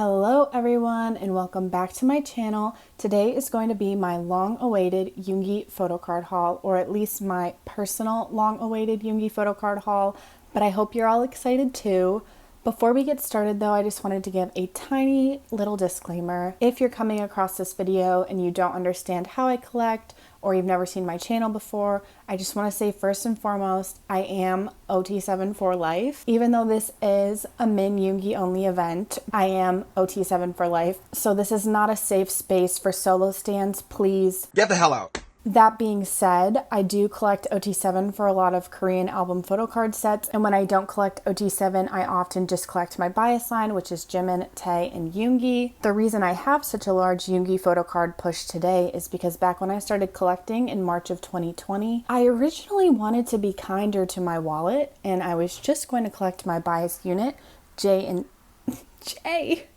Hello everyone and welcome back to my channel. Today is going to be my long-awaited Yoongi photocard haul, or at least my personal long-awaited Yoongi photocard haul, but I hope you're all excited too. Before we get started though, I just wanted to give a tiny little disclaimer. If you're coming across this video and you don't understand how I collect, or you've never seen my channel before, I just want to say first and foremost, I am OT7 for life. Even though this is a Min Yoongi only event, I am OT7 for life. So this is not a safe space for solo stands, please. Get the hell out. That being said, I do collect OT7 for a lot of Korean album photocard sets, and when I don't collect OT7, I often just collect my bias line, which is Jimin, Tae, and Yoongi. The reason I have such a large Yoongi photocard push today is because back when I started collecting in March of 2020, I originally wanted to be kinder to my wallet, and I was just going to collect my bias unit, J and J.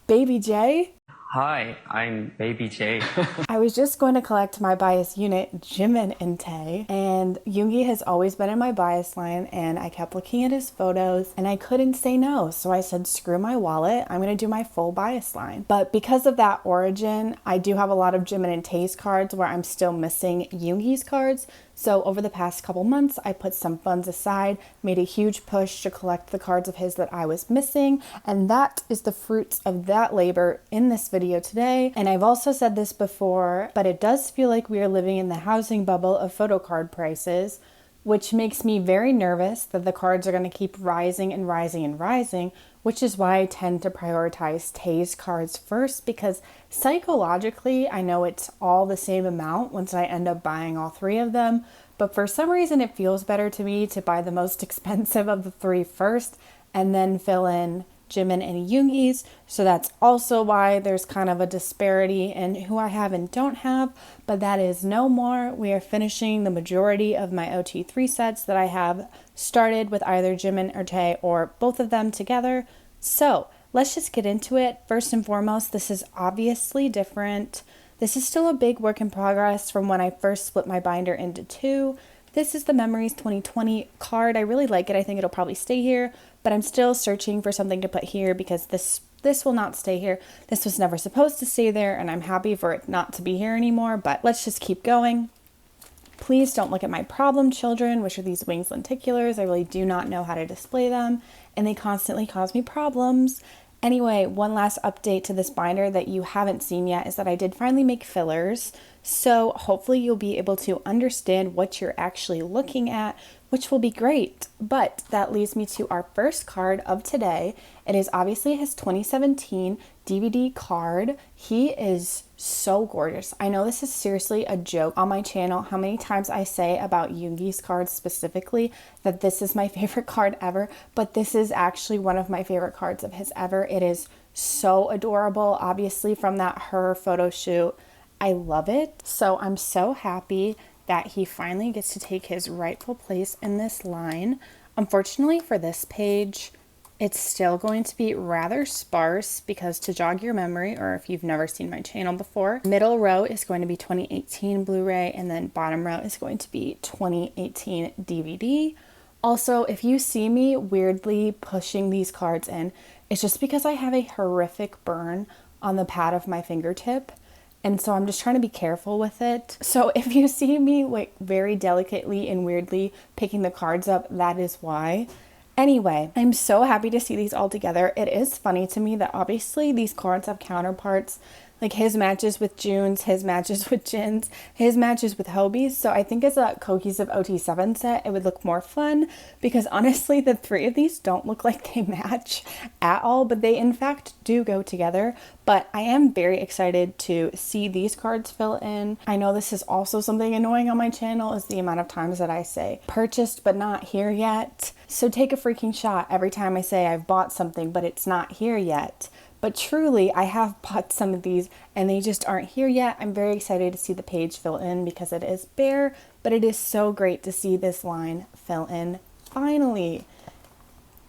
Baby J. Hi, I'm Baby J. I was just going to collect my bias unit, Jimin and Tae, and Yoongi has always been in my bias line, and I kept looking at his photos and I couldn't say no. So I said, screw my wallet, I'm going to do my full bias line. But because of that origin, I do have a lot of Jimin and Tae's cards where I'm still missing Yoongi's cards. So over the past couple months, I put some funds aside, made a huge push to collect the cards of his that I was missing, and that is the fruits of that labor in this video today. And I've also said this before, but it does feel like we are living in the housing bubble of photocard prices, which makes me very nervous that the cards are going to keep rising and rising and rising, which is why I tend to prioritize Tae's cards first, because psychologically, I know it's all the same amount once I end up buying all three of them, but for some reason it feels better to me to buy the most expensive of the three first and then fill in Jimin and Yoongi's. So that's also why there's kind of a disparity in who I have and don't have, but that is no more. We are finishing the majority of my OT3 sets that I have started with either Jimin or Tae or both of them together. So let's just get into it. First and foremost, this is obviously different. This is still a big work in progress from when I first split my binder into two. This is the Memories 2020 card. I really like it. I think it'll probably stay here, but I'm still searching for something to put here because this will not stay here. This was never supposed to stay there, and I'm happy for it not to be here anymore, but let's just keep going. Please don't look at my problem children, which are these wings lenticulars. I really do not know how to display them, and they constantly cause me problems. Anyway, one last update to this binder that you haven't seen yet is that I did finally make fillers. So hopefully you'll be able to understand what you're actually looking at, which will be great. But that leads me to our first card of today. It is obviously his 2017 DVD card. He is so gorgeous. I know this is seriously a joke on my channel how many times I say about Yoongi's cards specifically that this is my favorite card ever, but this is actually one of my favorite cards of his ever. It is so adorable, obviously from that Her photo shoot. I love it. So I'm so happy that he finally gets to take his rightful place in this line. Unfortunately for this page, it's still going to be rather sparse because, to jog your memory, or if you've never seen my channel before, middle row is going to be 2018 Blu-ray and then bottom row is going to be 2018 DVD. Also, if you see me weirdly pushing these cards in, it's just because I have a horrific burn on the pad of my fingertip. And so I'm just trying to be careful with it. So if you see me like very delicately and weirdly picking the cards up, that is why. Anyway, I'm so happy to see these all together. It is funny to me that obviously these cards have counterparts. Like his matches with June's, his matches with Jin's, his matches with Hobie's. So I think as a cohesive OT7 set, it would look more fun because honestly, the three of these don't look like they match at all, but they in fact do go together. But I am very excited to see these cards fill in. I know this is also something annoying on my channel is the amount of times that I say purchased but not here yet. So take a freaking shot every time I say I've bought something but it's not here yet. But truly, I have bought some of these and they just aren't here yet. I'm very excited to see the page fill in because it is bare, but it is so great to see this line fill in finally.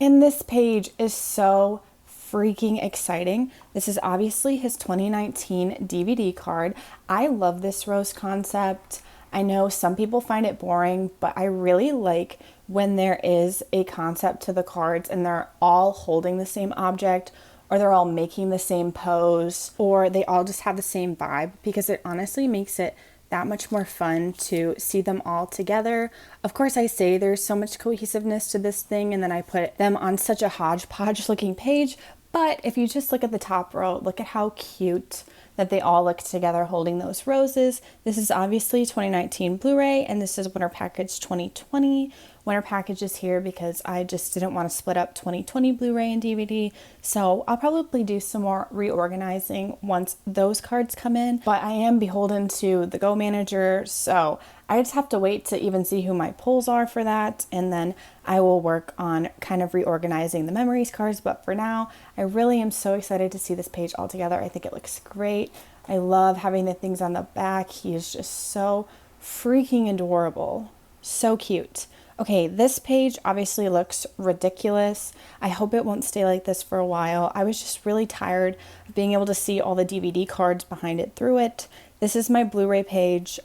And this page is so freaking exciting. This is obviously his 2019 DVD card. I love this rose concept. I know some people find it boring, but I really like when there is a concept to the cards and they're all holding the same object, or they're all making the same pose, or they all just have the same vibe, because it honestly makes it that much more fun to see them all together. Of course, I say there's so much cohesiveness to this thing, and then I put them on such a hodgepodge looking page. But if you just look at the top row, look at how cute that they all look together holding those roses. This is obviously 2019 Blu-ray, and this is Winter Package 2020. Winter Package is here because I just didn't want to split up 2020 Blu-ray and DVD. So I'll probably do some more reorganizing once those cards come in, but I am beholden to the Go Manager, so I just have to wait to even see who my pulls are for that, and then I will work on kind of reorganizing the memories cards. But for now, I really am so excited to see this page all together. I think it looks great. I love having the things on the back. He is just so freaking adorable. So cute. Okay, this page obviously looks ridiculous. I hope it won't stay like this for a while. I was just really tired of being able to see all the DVD cards behind it through it. This is my Blu-ray page,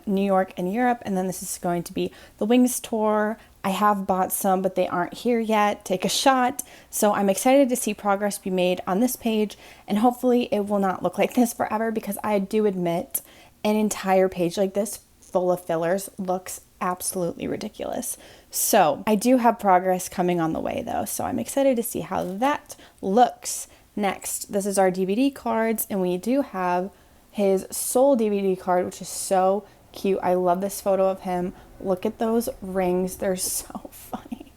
New York and Europe, and then this is going to be the Wings tour. I have bought some, but they aren't here yet. Take a shot. So I'm excited to see progress be made on this page, and hopefully it will not look like this forever, because I do admit an entire page like this full of fillers looks absolutely ridiculous. So I do have progress coming on the way though, so I'm excited to see how that looks. Next, this is our DVD cards, and we do have his Soul DVD card, which is so cute. I love this photo of him. Look at those rings. They're so funny.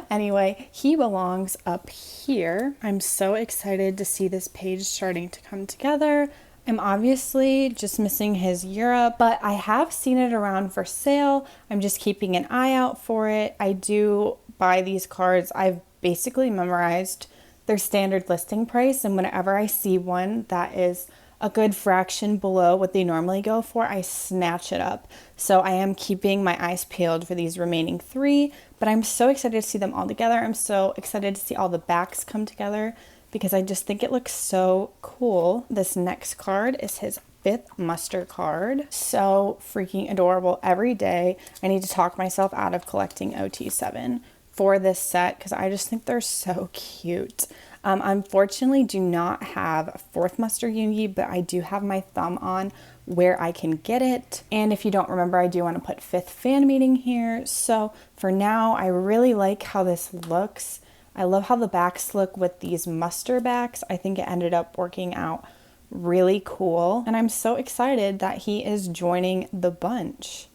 Anyway, he belongs up here. I'm so excited to see this page starting to come together. I'm obviously just missing his Europe, but I have seen it around for sale. I'm just keeping an eye out for it. I do buy these cards. I've basically memorized their standard listing price, and whenever I see one that is a good fraction below what they normally go for, I snatch it up. So I am keeping my eyes peeled for these remaining 3, but I'm so excited to see them all together. I'm so excited to see all the backs come together, because I just think it looks so cool. This next card is his 5th muster card. So freaking adorable. Every day I need to talk myself out of collecting OT7 for this set, because I just think they're so cute. Unfortunately, do not have 4th muster Yoongi, but I do have my thumb on where I can get it. And if you don't remember, I do want to put 5th fan meeting here. So for now, I really like how this looks. I love how the backs look with these muster backs. I think it ended up working out really cool. And I'm so excited that he is joining the bunch.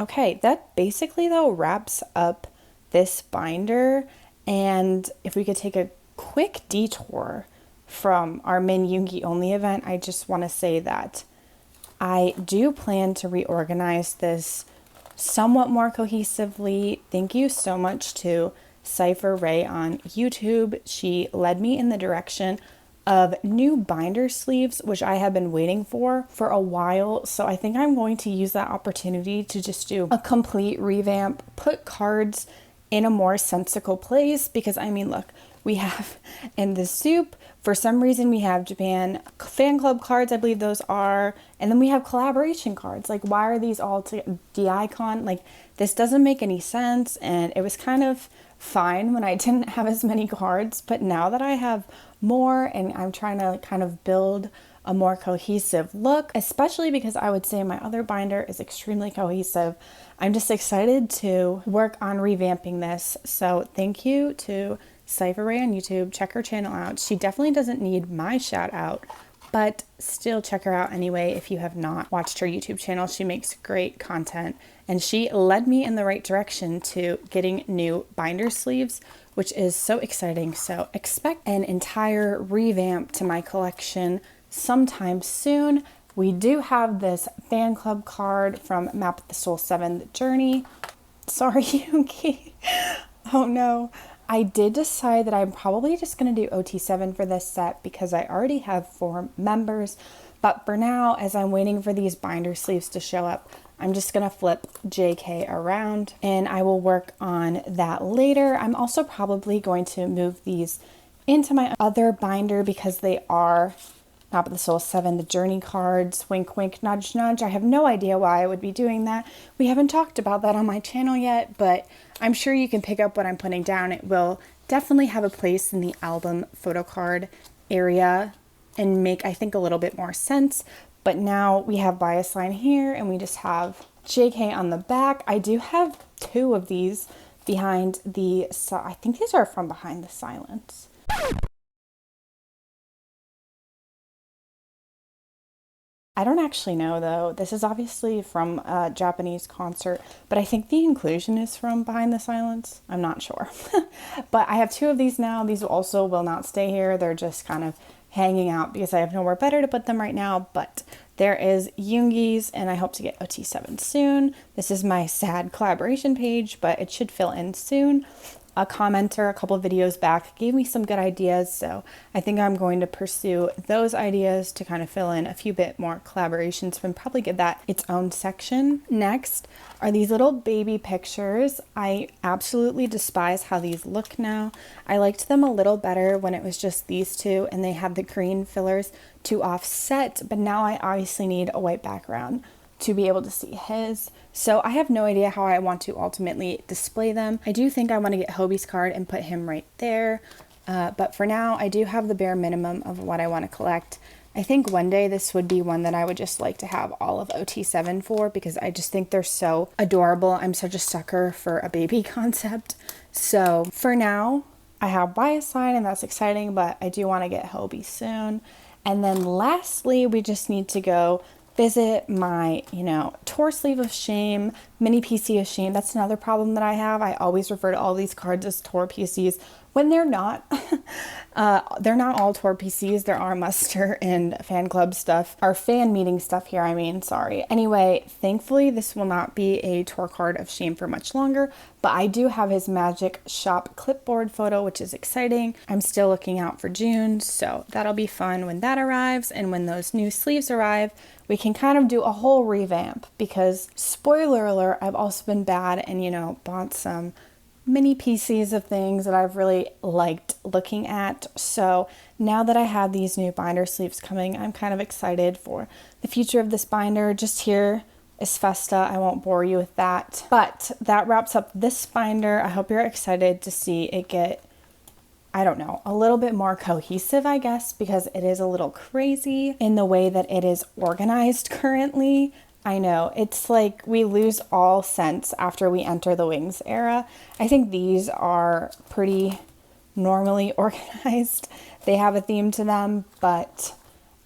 Okay, that basically though wraps up this binder. And if we could take a quick detour from our Min Yoongi only event, I just want to say that I do plan to reorganize this somewhat more cohesively. Thank you so much to Cypher Ray on YouTube. She led me in the direction of new binder sleeves, which I have been waiting for a while. So I think I'm going to use that opportunity to just do a complete revamp, put cards in a more sensical place, because I mean, look, we have in the soup, for some reason we have Japan fan club cards, I believe those are, and then we have collaboration cards. Like, why are these all to D-Icon? Like, this doesn't make any sense. And it was kind of fine when I didn't have as many cards, but now that I have more and I'm trying to kind of build a more cohesive look, especially because I would say my other binder is extremely cohesive, I'm just excited to work on revamping this. So thank you to Cypher Ray on YouTube. Check her channel out. She definitely doesn't need my shout out, but still check her out anyway if you have not watched her YouTube channel. She makes great content, and she led me in the right direction to getting new binder sleeves, which is so exciting. So expect an entire revamp to my collection sometime soon. We do have this fan club card from Map of the Soul 7, The Journey. Sorry, Yoongi. Oh no. I did decide that I'm probably just going to do OT7 for this set because I already have 4 members. But for now, as I'm waiting for these binder sleeves to show up, I'm just going to flip JK around and I will work on that later. I'm also probably going to move these into my other binder because they are Map of the Soul 7, the Journey cards. Wink, wink, nudge, nudge. I have no idea why I would be doing that. We haven't talked about that on my channel yet, but I'm sure you can pick up what I'm putting down. It will definitely have a place in the album Photocard area and make, I think, a little bit more sense. But now we have bias line here and we just have JK on the back. I do have two of these behind the, I think these are from behind the silence. I don't actually know though. This is obviously from a Japanese concert, but I think the inclusion is from Behind the Silence. I'm not sure. But I have two of these now. These also will not stay here. They're just kind of hanging out because I have nowhere better to put them right now. But there is Yoongi's, and I hope to get OT7 soon. This is my sad collaboration page, but it should fill in soon. A commenter a couple of videos back gave me some good ideas, so I think I'm going to pursue those ideas to kind of fill in a few bit more collaborations and probably give that its own section. Next are these little baby pictures. I absolutely despise how these look now. I liked them a little better when it was just these two and they had the green fillers to offset, but now I obviously need a white background to be able to see his. So I have no idea how I want to ultimately display them. I do think I want to get Hobie's card and put him right there. But for now, I do have the bare minimum of what I want to collect. I think one day this would be one that I would just like to have all of OT7 for because I just think they're so adorable. I'm such a sucker for a baby concept. So for now, I have bias line and that's exciting, but I do want to get Hobie soon. And then lastly, we just need to go visit my, tour sleeve of shame, mini PC of shame. That's another problem that I have. I always refer to all these cards as tour PCs when they're not. They're not all tour PCs. There are muster and fan club stuff, or fan meeting stuff here, sorry. Anyway, thankfully this will not be a tour card of shame for much longer, but I do have his Magic Shop clipboard photo, which is exciting. I'm still looking out for June, so that'll be fun when that arrives, and when those new sleeves arrive, we can kind of do a whole revamp because, spoiler alert, I've also been bad and, bought some mini PCs of things that I've really liked looking at. So now that I have these new binder sleeves coming, I'm kind of excited for the future of this binder. Just here is Festa. I won't bore you with that. But that wraps up this binder. I hope you're excited to see it get, a little bit more cohesive, I guess, because it is a little crazy in the way that it is organized currently. I know, it's like we lose all sense after we enter the Wings era. I think these are pretty normally organized. They have a theme to them, but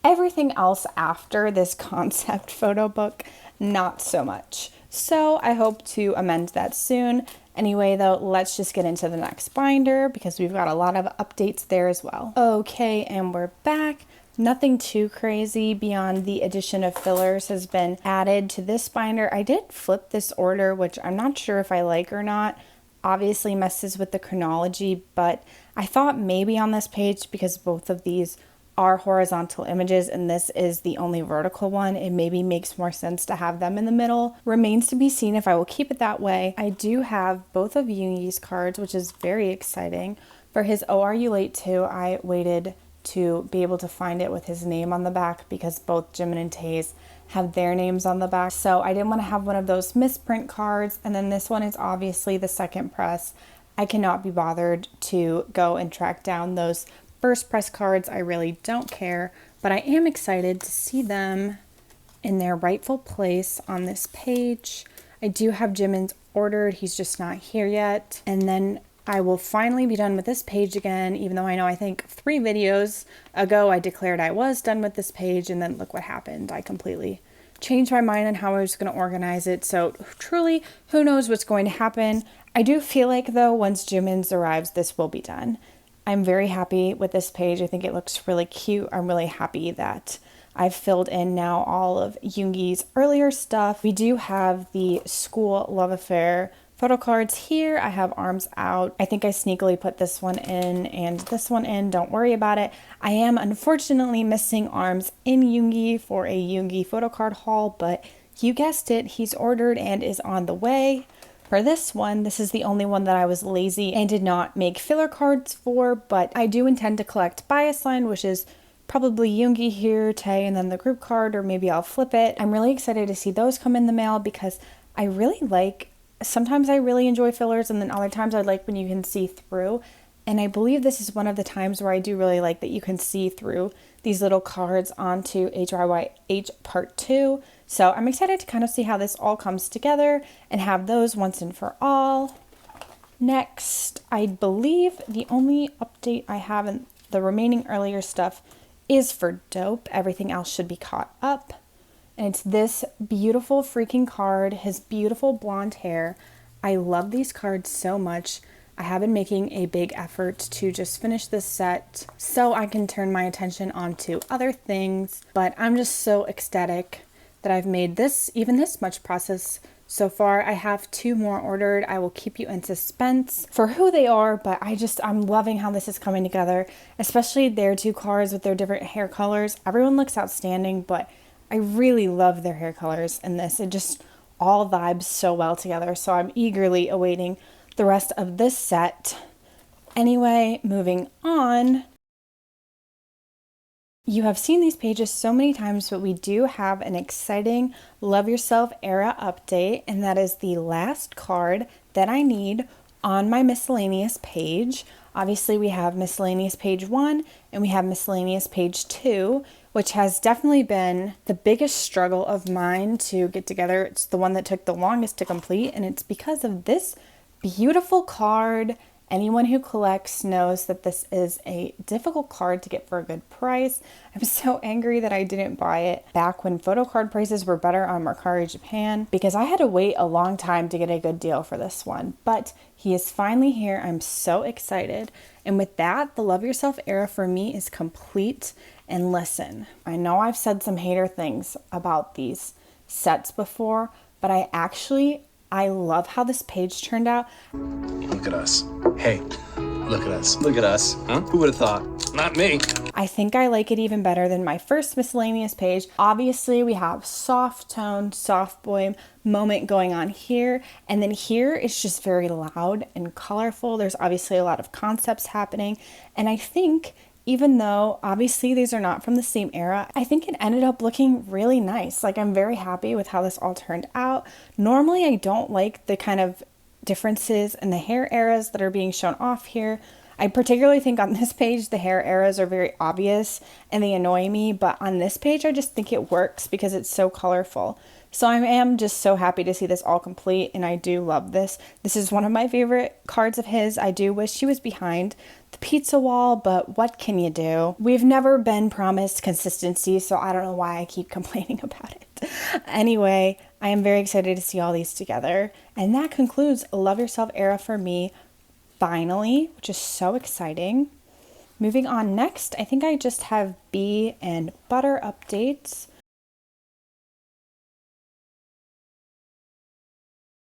everything else after this concept photo book, not so much. So I hope to amend that soon. Anyway, though, let's just get into the next binder because we've got a lot of updates there as well. Okay, and we're back. Nothing too crazy beyond the addition of fillers has been added to this binder. I did flip this order, which I'm not sure if I like or not. Obviously messes with the chronology, but I thought maybe on this page, because both of these are horizontal images and this is the only vertical one, it maybe makes more sense to have them in the middle. Remains to be seen if I will keep it that way. I do have both of Yoongi's cards, which is very exciting. For his Oh Are You Late Too, I waited to be able to find it with his name on the back because both Jimin and Tae's have their names on the back. So I didn't want to have one of those misprint cards. And then this one is obviously the second press. I cannot be bothered to go and track down those first press cards. I really don't care, but I am excited to see them in their rightful place on this page. I do have Jimin's ordered. He's just not here yet. And then I will finally be done with this page again, even though I think 3 videos ago I declared I was done with this page, and then look what happened. I completely changed my mind on how I was going to organize it, so truly, who knows what's going to happen. I do feel like, though, once Jimin's arrives, this will be done. I'm very happy with this page. I think it looks really cute. I'm really happy that I've filled in now all of Yoongi's earlier stuff. We do have the school love affair photo cards here. I have Arms Out. I think I sneakily put this one in and this one in. Don't worry about it. I am unfortunately missing Arms in Yoongi for a Yoongi photo card haul, but you guessed it, he's ordered and is on the way. For this one, this is the only one that I was lazy and did not make filler cards for, but I do intend to collect Bias Line, which is probably Yoongi here, Tae, and then the group card, or maybe I'll flip it. I'm really excited to see those come in the mail because I really like, sometimes I really enjoy fillers, and then other times I like when you can see through. And I believe this is one of the times where I do really like that you can see through these little cards onto HYYH Part 2. So I'm excited to kind of see how this all comes together and have those once and for all. Next, I believe the only update I have in the remaining earlier stuff is for Dope. Everything else should be caught up. And it's this beautiful freaking card, his beautiful blonde hair. I love these cards so much. I have been making a big effort to just finish this set so I can turn my attention onto other things. But I'm just so ecstatic that I've made this, even this much process so far. I have 2 more ordered. I will keep you in suspense for who they are, but I'm loving how this is coming together, especially their 2 cards with their different hair colors. Everyone looks outstanding, but I really love their hair colors in this. It just all vibes so well together. So I'm eagerly awaiting the rest of this set. Anyway, moving on. You have seen these pages so many times, but we do have an exciting Love Yourself era update, and that is the last card that I need on my miscellaneous page. Obviously, we have miscellaneous page 1 and we have miscellaneous page 2, which has definitely been the biggest struggle of mine to get together. It's the one that took the longest to complete, and it's because of this beautiful card. Anyone who collects knows that this is a difficult card to get for a good price. I'm so angry that I didn't buy it back when Photocard prices were better on Mercari Japan, because I had to wait a long time to get a good deal for this one. But he is finally here. I'm so excited. And with that, the Love Yourself era for me is complete. And listen, I know I've said some hater things about these sets before, but I love how this page turned out. Look at us. Hey, look at us. Look at us. Huh? Who would have thought? Not me. I think I like it even better than my first miscellaneous page. Obviously, we have soft tone, soft boy moment going on here. And then here it's just very loud and colorful. There's obviously a lot of concepts happening. And I think even though obviously these are not from the same era, I think it ended up looking really nice. Like, I'm very happy with how this all turned out. Normally, I don't like the kind of differences in the hair eras that are being shown off here. I particularly think on this page, the hair eras are very obvious and they annoy me, but on this page, I just think it works because it's so colorful. So I am just so happy to see this all complete, and I do love this. This is one of my favorite cards of his. I do wish she was behind the pizza wall, but what can you do? We've never been promised consistency, so I don't know why I keep complaining about it. Anyway, I am very excited to see all these together. And that concludes Love Yourself era for me, finally, which is so exciting. Moving on next, I think I just have B and Butter updates.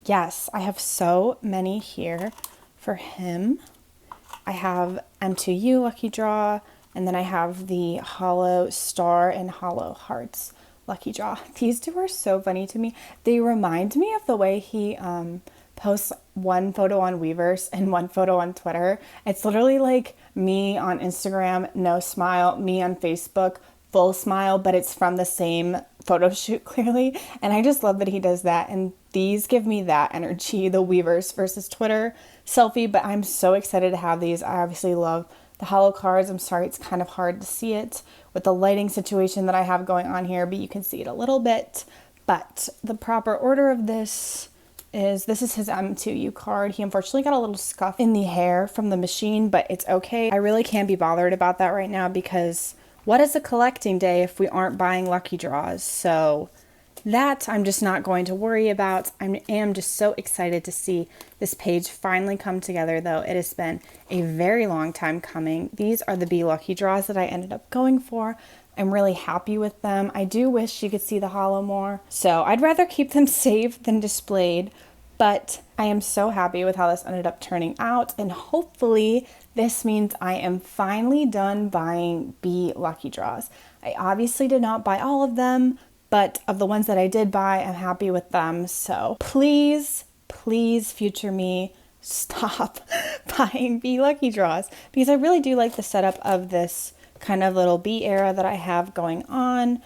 Yes, I have so many here for him. I have M2U Lucky Draw, and then I have the Hollow Star and Hollow Hearts Lucky Draw. These 2 are so funny to me. They remind me of the way he posts one photo on Weverse and one photo on Twitter. It's literally like me on Instagram, no smile, me on Facebook, full smile, but it's from the same photo shoot clearly. And I just love that he does that. And these give me that energy, the Weverse versus Twitter selfie, but I'm so excited to have these. I obviously love the hollow cards. I'm sorry, it's kind of hard to see it with the lighting situation that I have going on here, but you can see it a little bit. But the proper order of this is his M2U card. He unfortunately got a little scuff in the hair from the machine, but it's okay. I really can't be bothered about that right now, because what is a collecting day if we aren't buying lucky draws? So that I'm just not going to worry about. I am just so excited to see this page finally come together, though. It has been a very long time coming. These are the B lucky draws that I ended up going for. I'm really happy with them. I do wish you could see the hollow more, so I'd rather keep them saved than displayed, but I am so happy with how this ended up turning out, and hopefully this means I am finally done buying B lucky draws. I obviously did not buy all of them, but of the ones that I did buy, I'm happy with them. So please, please, future me, stop buying B lucky draws, because I really do like the setup of this kind of little B era that I have going on.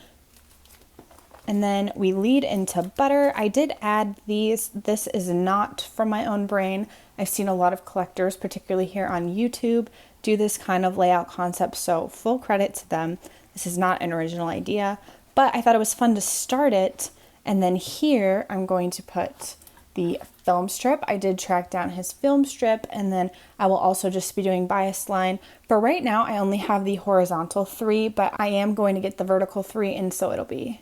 And then we lead into butter. I did add these. This is not from my own brain. I've seen a lot of collectors, particularly here on YouTube, do this kind of layout concept, so full credit to them. This is not an original idea, but I thought it was fun to start it. And then here I'm going to put the film strip. I did track down his film strip, and then I will also just be doing bias line. For right now, I only have the horizontal 3, but I am going to get the vertical 3, and so it'll be.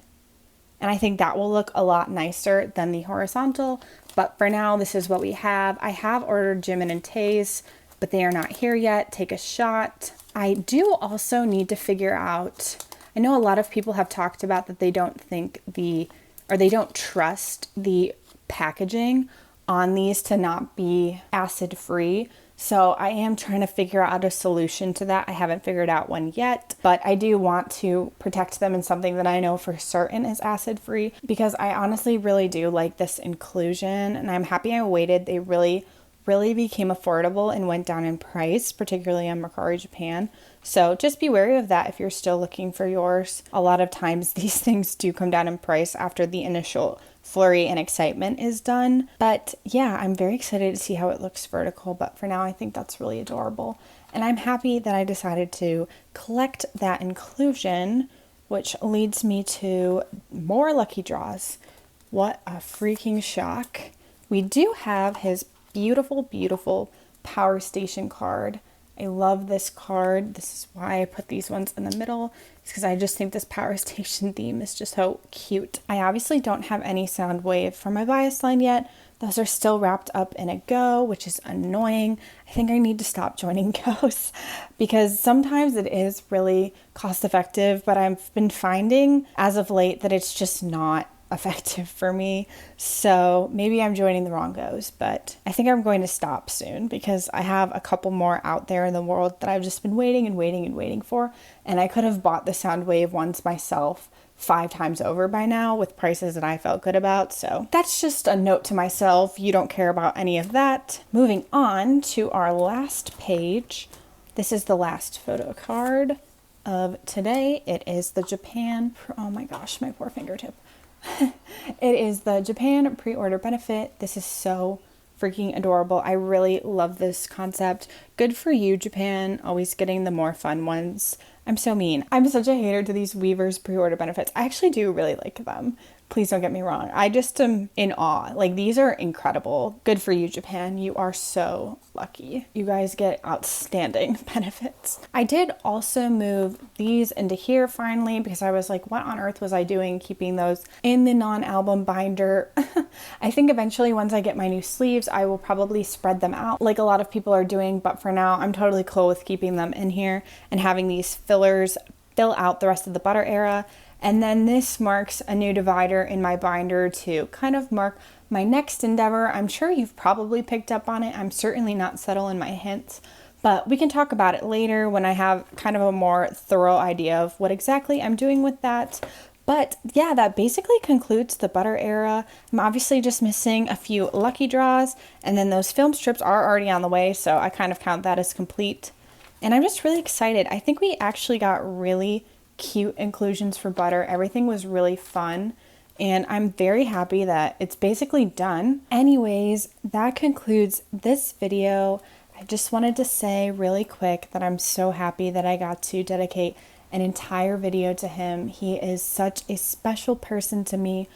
And I think that will look a lot nicer than the horizontal, but for now, this is what we have. I have ordered Jimin and Tae's, but they are not here yet. Take a shot. I do also need to figure out, I know a lot of people have talked about that they don't think they don't trust the packaging on these to not be acid free. So I am trying to figure out a solution to that. I haven't figured out one yet, but I do want to protect them in something that I know for certain is acid free, because I honestly really do like this inclusion, and I'm happy I waited. They really became affordable and went down in price, particularly on Mercari Japan. So just be wary of that if you're still looking for yours. A lot of times these things do come down in price after the initial flurry and excitement is done. But yeah, I'm very excited to see how it looks vertical, but for now I think that's really adorable. And I'm happy that I decided to collect that inclusion, which leads me to more lucky draws. What a freaking shock. We do have his beautiful Power Station card. I love this card. This is why I put these ones in the middle. It's because I just think this Power Station theme is just so cute. I obviously don't have any sound wave for my bias line yet. Those are still wrapped up in a go, which is annoying. I think I need to stop joining goes because sometimes it is really cost effective, but I've been finding as of late that it's just not effective for me. So maybe I'm joining the wrong goes, but I think I'm going to stop soon because I have a couple more out there in the world that I've just been waiting for. And I could have bought the Soundwave ones myself 5 times over by now with prices that I felt good about. So that's just a note to myself. You don't care about any of that. Moving on to our last page. This is the last photo card of today. It is the Japan, oh my gosh, my poor fingertip. It is the Japan pre-order benefit. This is so freaking adorable. I really love this concept. Good for you, Japan, always getting the more fun ones. I'm so mean. I'm such a hater to these Weavers pre-order benefits. I actually do really like them. Please don't get me wrong. I just am in awe. Like, these are incredible. Good for you, Japan. You are so lucky. You guys get outstanding benefits. I did also move these into here finally because I was like, what on earth was I doing keeping those in the non-album binder? I think eventually once I get my new sleeves, I will probably spread them out like a lot of people are doing. But for now, I'm totally cool with keeping them in here and having these fillers fill out the rest of the butter era. And then this marks a new divider in my binder to kind of mark my next endeavor. I'm sure you've probably picked up on it. I'm certainly not subtle in my hints, but we can talk about it later when I have kind of a more thorough idea of what exactly I'm doing with that. But yeah, that basically concludes the butter era. I'm obviously just missing a few lucky draws, and then those film strips are already on the way, so I kind of count that as complete. And I'm just really excited. I think we actually got really cute inclusions for butter. Everything was really fun, and I'm very happy that it's basically done. Anyways, that concludes this video. I just wanted to say really quick that I'm so happy that I got to dedicate an entire video to him. He is such a special person to me.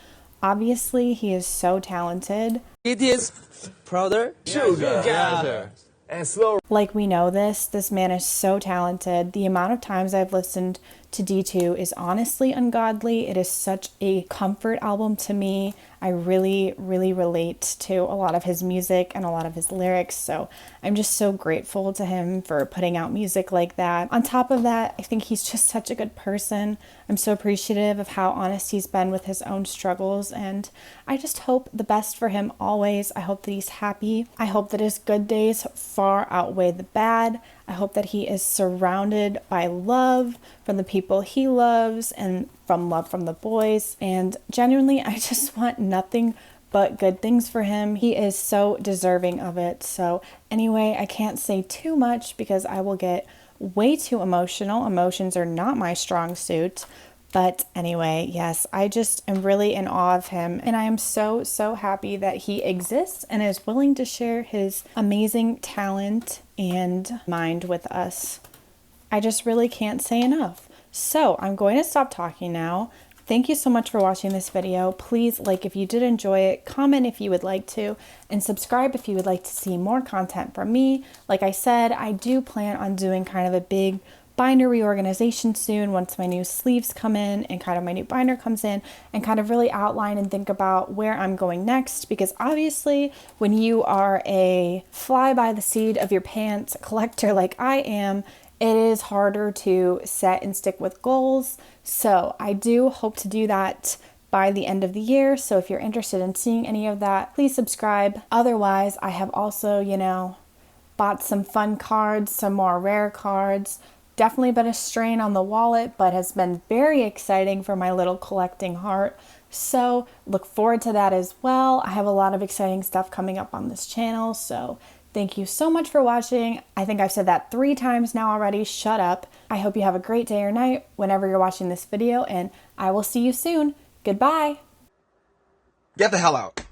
Obviously, he is so talented. BTS prouder sugar. And slow. Like, we know this man is so talented. The amount of times I've listened to D2 is honestly ungodly. It is such a comfort album to me. I really relate to a lot of his music and a lot of his lyrics, so I'm just so grateful to him for putting out music like that. On top of that, I think he's just such a good person. I'm so appreciative of how honest he's been with his own struggles, and I just hope the best for him always. I hope that he's happy. I hope that his good days far outweigh the bad. I hope that he is surrounded by love from the people he loves and from love from the boys. And genuinely, I just want nothing but good things for him. He is so deserving of it. So anyway, I can't say too much because I will get way too emotional. Emotions are not my strong suit. But anyway, yes, I just am really in awe of him. And I am so, so happy that he exists and is willing to share his amazing talent and mind with us. I just really can't say enough. So I'm going to stop talking now. Thank you so much for watching this video. Please like if you did enjoy it, comment if you would like to, and subscribe if you would like to see more content from me. Like I said, I do plan on doing kind of a big binder reorganization soon once my new sleeves come in and kind of my new binder comes in, and kind of really outline and think about where I'm going next, because obviously when you are a fly by the seat of your pants collector like I am, it is harder to set and stick with goals. So I do hope to do that by the end of the year. So if you're interested in seeing any of that, please subscribe. Otherwise, I have also, bought some fun cards, some more rare cards. Definitely been a strain on the wallet, but has been very exciting for my little collecting heart. So look forward to that as well. I have a lot of exciting stuff coming up on this channel. So thank you so much for watching. I think I've said that 3 times now already. Shut up. I hope you have a great day or night whenever you're watching this video, and I will see you soon. Goodbye. Get the hell out.